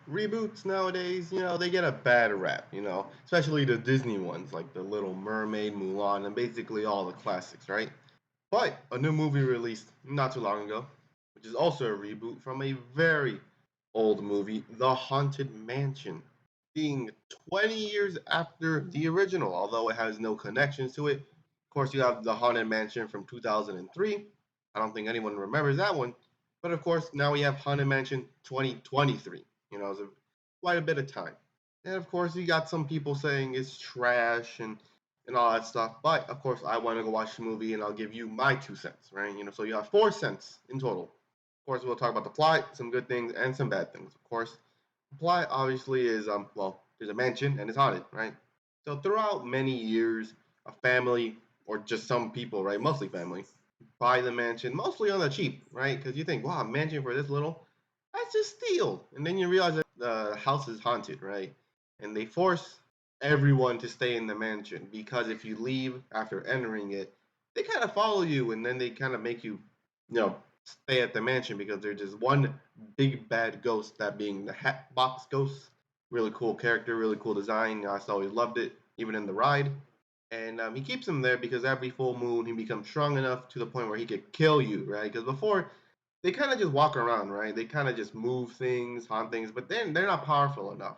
Reboots nowadays, they get a bad rap, especially the Disney ones like The Little Mermaid, Mulan, and basically all the classics, right? But a new movie released not too long ago, which is also a reboot from a very old movie, The Haunted Mansion, being 20 years after the original, although it has no connections to it. Of course, you have The Haunted Mansion from 2003. I don't think anyone remembers that one. But of course, now we have Haunted Mansion 2023. It's quite a bit of time. And of course, you got some people saying it's trash and all that stuff. But of course, I want to go watch the movie and I'll give you my 2 cents, right? So you have 4 cents in total. Of course, we'll talk about the plot, some good things and some bad things. Of course, the plot obviously is well, there's a mansion and it's haunted, right? So throughout many years, a family or just some people, right, mostly family, buy the mansion mostly on the cheap, right? Because you think, wow, a mansion for this little, that's just steal. And then you realize that the house is haunted, right? And they force everyone to stay in the mansion because if you leave after entering it, they kind of follow you and then they kind of make you, stay at the mansion because there's just one big bad ghost, that being the Hatbox Ghost. Really cool character, really cool design. I always loved it, even in the ride. And he keeps him there because every full moon he becomes strong enough to the point where he could kill you, right? Because before they kind of just walk around, right? They kind of just move things, haunt things, but then they're not powerful enough.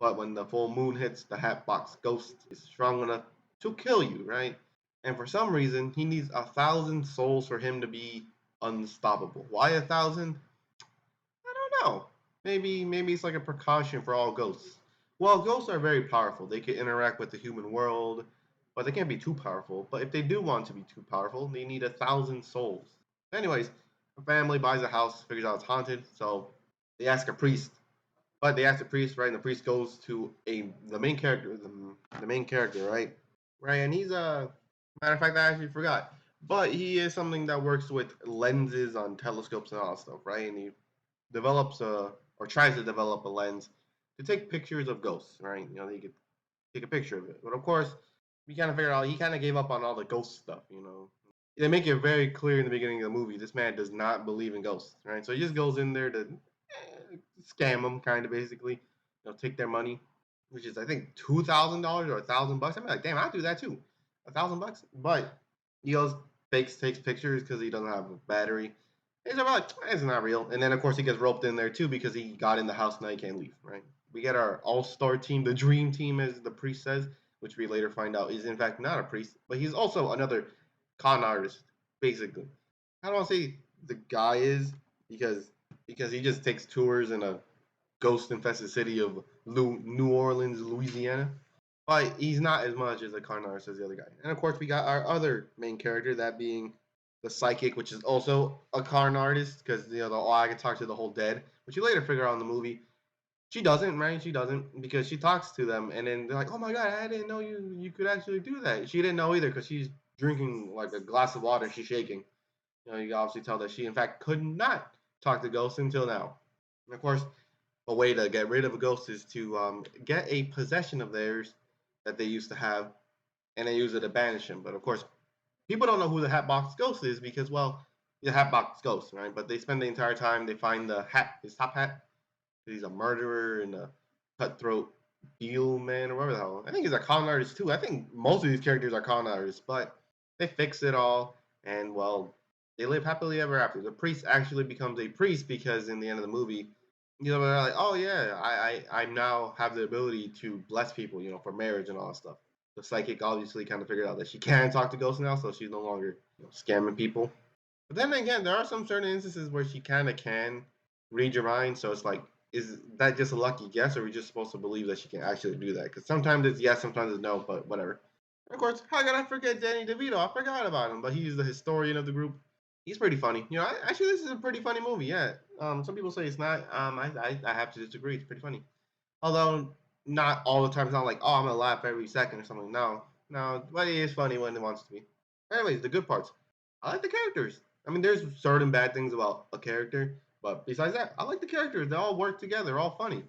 But when the full moon hits, the Hatbox Ghost is strong enough to kill you, right? And for some reason, he needs 1,000 souls for him to be unstoppable. Why 1,000? I don't know. Maybe it's like a precaution for all ghosts. Well, ghosts are very powerful. They can interact with the human world, but they can't be too powerful. But if they do want to be too powerful, they need 1,000 souls. Anyways, a family buys a house, figures out it's haunted, so they ask a priest. But they ask the priest, right? And the priest goes to the main character, the main character, right? Right, and he's a matter of fact, I actually forgot. But he is something that works with lenses on telescopes and all that stuff, right? And he develops a or tries to develop a lens to take pictures of ghosts, right? He could take a picture of it. But of course, we kind of figure out he kind of gave up on all the ghost stuff. They make it very clear in the beginning of the movie this man does not believe in ghosts, right? So he just goes in there to scam them, kind of basically, take their money, which is I think $2,000 or $1,000. I'm like, damn, I'd do that too, $1,000. But he goes, takes pictures because he doesn't have a battery. He's like, it's not real. And then of course he gets roped in there too because he got in the house and now he can't leave, right? We get our all-star team, the dream team, as the priest says, which we later find out is in fact not a priest, but he's also another con artist, basically. I don't want to say the guy is because he just takes tours in a ghost infested city of New Orleans, Louisiana. But he's not as much as a con artist as the other guy. And of course, we got our other main character, that being the psychic, which is also a con artist because I can talk to the whole dead, which you later figure out in the movie. She doesn't, right? She doesn't because she talks to them, and then they're like, "Oh my god, I didn't know you could actually do that." She didn't know either because she's drinking like a glass of water. She's shaking. You can obviously tell that she, in fact, could not talk to ghosts until now. And of course, a way to get rid of a ghost is to get a possession of theirs that they used to have, and then use it to banish him. But of course, people don't know who the Hatbox Ghost is because, well, the Hatbox Ghost, right? But they spend the entire time they find the hat, his top hat. He's a murderer and a cutthroat deal man or whatever the hell. I think he's a con artist too. I think most of these characters are con artists, but they fix it all, and well, they live happily ever after. The priest actually becomes a priest because in the end of the movie, they're like, oh yeah, I now have the ability to bless people, for marriage and all that stuff. The psychic obviously kind of figured out that she can talk to ghosts now, so she's no longer scamming people. But then again, there are some certain instances where she kind of can read your mind, so it's like, is that just a lucky guess, or are we just supposed to believe that she can actually do that? Because sometimes it's yes, sometimes it's no, but whatever. And of course, how could I forget Danny DeVito? I forgot about him, but he's the historian of the group. He's pretty funny. Actually, this is a pretty funny movie. Yeah. Some people say it's not. I have to disagree. It's pretty funny. Although not all the time. It's not like, oh, I'm gonna laugh every second or something. No, no. But it is funny when it wants to be. Anyways, the good parts. I like the characters. I mean, there's certain bad things about a character, but besides that, I like the characters. They all work together. They're all funny.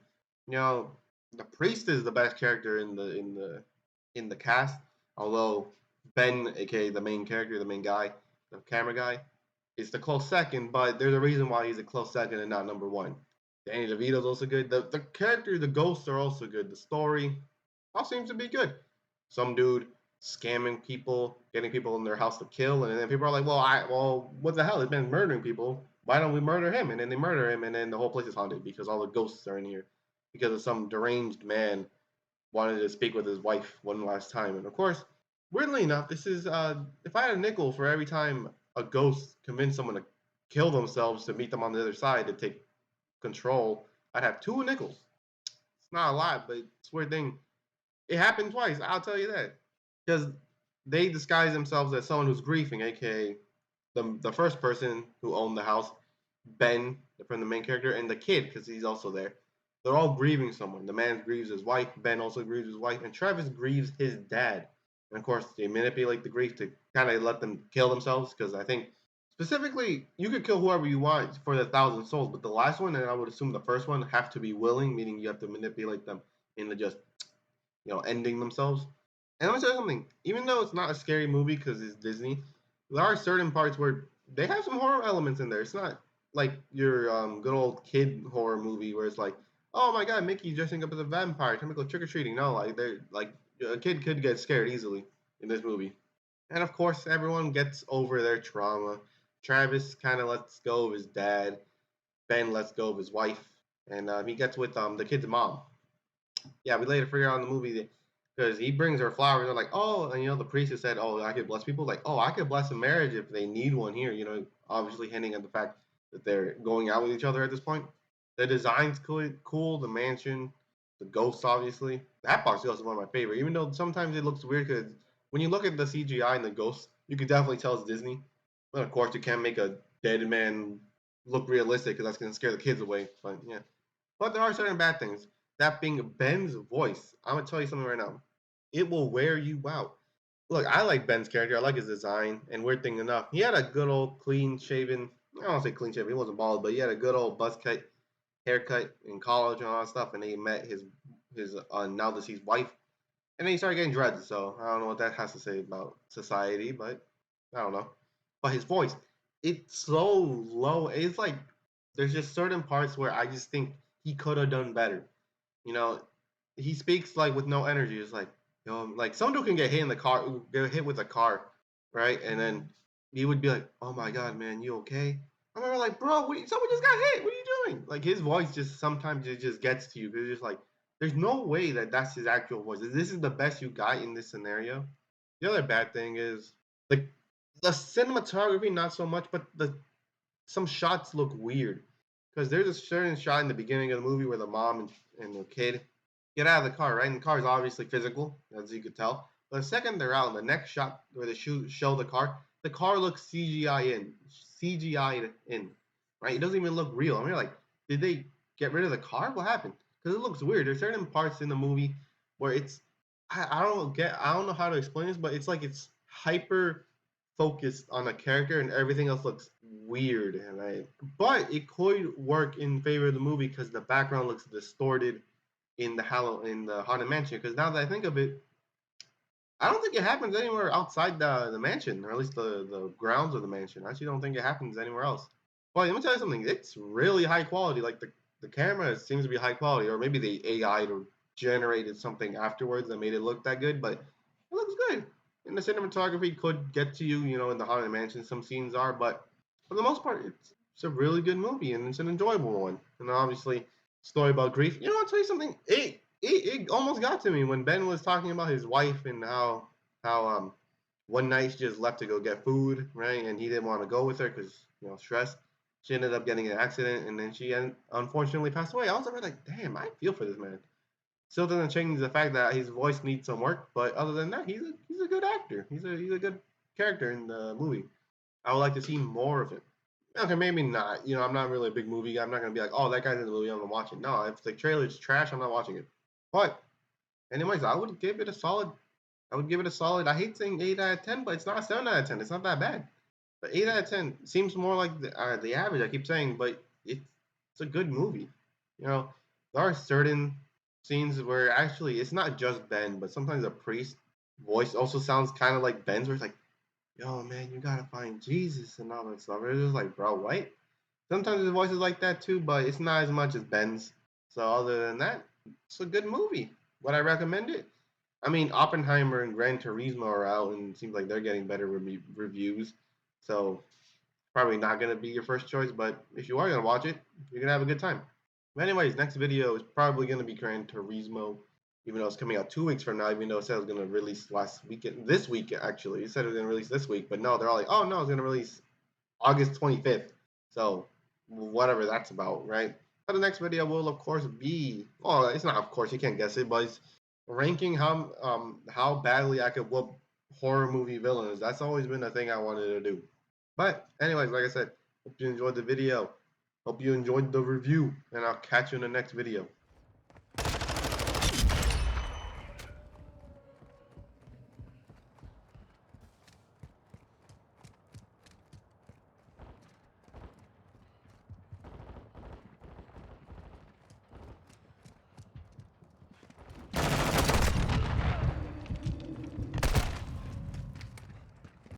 You know, the priest is the best character in the cast. Although Ben, aka the main character, the main guy, the camera guy, is the close second. But there's a reason why he's a close second and not number one. Danny DeVito's also good. The character, the ghosts are also good. The story all seems to be good. Some dude scamming people, getting people in their house to kill, and then people are like, well, what the hell? He's been murdering people. Why don't we murder him? And then they murder him, and then the whole place is haunted because all the ghosts are in here because of some deranged man wanted to speak with his wife one last time. And of course, weirdly enough, this is if I had a nickel for every time a ghost convinced someone to kill themselves to meet them on the other side to take control, I'd have 2 nickels. It's not a lot, but it's a weird thing. It happened twice. I'll tell you that because they disguise themselves as someone who's grieving, aka the first person who owned the house, Ben, from the main character, and the kid because he's also there. They're all grieving someone. The man grieves his wife. Ben also grieves his wife, and Travis grieves his dad. And of course, they manipulate the grief to kind of let them kill themselves because I think specifically you could kill whoever you want for the 1,000 souls, but the last one, and I would assume the first one, have to be willing, meaning you have to manipulate them into just ending themselves. And let me tell you something. Even though it's not a scary movie because it's Disney, there are certain parts where they have some horror elements in there. It's not like your good old kid horror movie where it's like, oh my god, Mickey dressing up as a vampire, time to go trick or treating. No, like they're like a kid could get scared easily in this movie. And of course, everyone gets over their trauma. Travis kind of lets go of his dad. Ben lets go of his wife, and he gets with the kid's mom. Yeah, we later figure out in the movie because he brings her flowers. They're like, oh, and the priestess said, oh, I could bless people. Like, oh, I could bless a marriage if they need one here. Obviously hinting at the fact that they're going out with each other at this point. The design's cool. The mansion, the ghosts, obviously. That box ghost is one of my favorite, even though sometimes it looks weird because when you look at the CGI and the ghosts, you can definitely tell it's Disney. But of course, you can't make a dead man look realistic because that's going to scare the kids away. But yeah. But there are certain bad things. That being Ben's voice. I'm gonna tell you something right now. It will wear you out. Look, I like Ben's character. I like his design. And weird thing enough, he had a good old clean shaven. I don't want to say clean shaven. He wasn't bald, but he had a good old buzz cut haircut in college and all that stuff. And then he met his now deceased wife, and then he started getting dreads. So I don't know what that has to say about society, but I don't know. But his voice, it's so low. It's like there's just certain parts where I just think he could have done better. You know, he speaks like with no energy. It's like, like some dude can get hit in the car, get hit with a car, right? And then he would be like, "Oh my god, man, you okay?" I remember like, "Bro, someone just got hit. What are you doing?" Like his voice just sometimes it just gets to you because it's just like, there's no way that that's his actual voice. This is the best you got in this scenario. The other bad thing is like the cinematography, not so much, but the some shots look weird because there's a certain shot in the beginning of the movie where the mom and the kid get out of the car, right? And the car is obviously physical, as you could tell. But the second they're out, in the next shot where they show the car looks CGI'd in, right? It doesn't even look real. I mean, like, did they get rid of the car? What happened? Because it looks weird. There's certain parts in the movie where I don't know how to explain this, but it's like it's hyper focused on a character and everything else looks weird, but it could work in favor of the movie because the background looks distorted in the haunted mansion. Because now that I think of it, I don't think it happens anywhere outside the mansion, or at least the grounds of the mansion. I actually don't think it happens anywhere else. But let me tell you something. It's really high quality. Like the camera seems to be high quality, or maybe they AI'd or generated something afterwards that made it look that good. But it looks good. And the cinematography could get to you, in the haunted mansion. Some scenes are, but for the most part, it's a really good movie and it's an enjoyable one. And obviously, story about grief. I'll tell you something. It almost got to me when Ben was talking about his wife and how one night she just left to go get food, right? And he didn't want to go with her because stress. She ended up getting an accident and then she unfortunately passed away. I was like, damn, I feel for this man. Still doesn't change the fact that his voice needs some work, but other than that, he's a good actor. He's a good character in the movie. I would like to see more of it. Okay, maybe not. I'm not really a big movie guy. I'm not gonna be like, oh, that guy's in the movie, I'm gonna watch it. No, if the trailer's trash, I'm not watching it. But anyways, I would give it a solid. I would give it a solid. I hate saying 8 out of 10, but it's not 7 out of 10. It's not that bad. But 8 out of 10 seems more like the average. I keep saying, but it's a good movie. There are certain scenes where actually it's not just Ben, but sometimes the priest voice also sounds kind of like Ben's, where it's like, "Yo, man, you gotta find Jesus" and all that stuff. It's just like, bro, what? Sometimes his voice is like that too, but it's not as much as Ben's. So other than that, it's a good movie. Would I recommend it? I mean, Oppenheimer and Gran Turismo are out, and it seems like they're getting better reviews. So probably not gonna be your first choice, but if you are gonna watch it, you're gonna have a good time. But anyways, next video is probably gonna be Gran Turismo, even though it's coming out 2 weeks from now. Even though it said it was gonna release last weekend, this week actually, it said it was gonna release this week, but no, they're all like, oh no, it's gonna release August 25th. So whatever that's about, right? But the next video will of course be, well, it's not of course, you can't guess it, but it's ranking how badly I could whoop horror movie villains. That's always been a thing I wanted to do. But anyways, like I said, hope you enjoyed the video. Hope you enjoyed the review, and I'll catch you in the next video.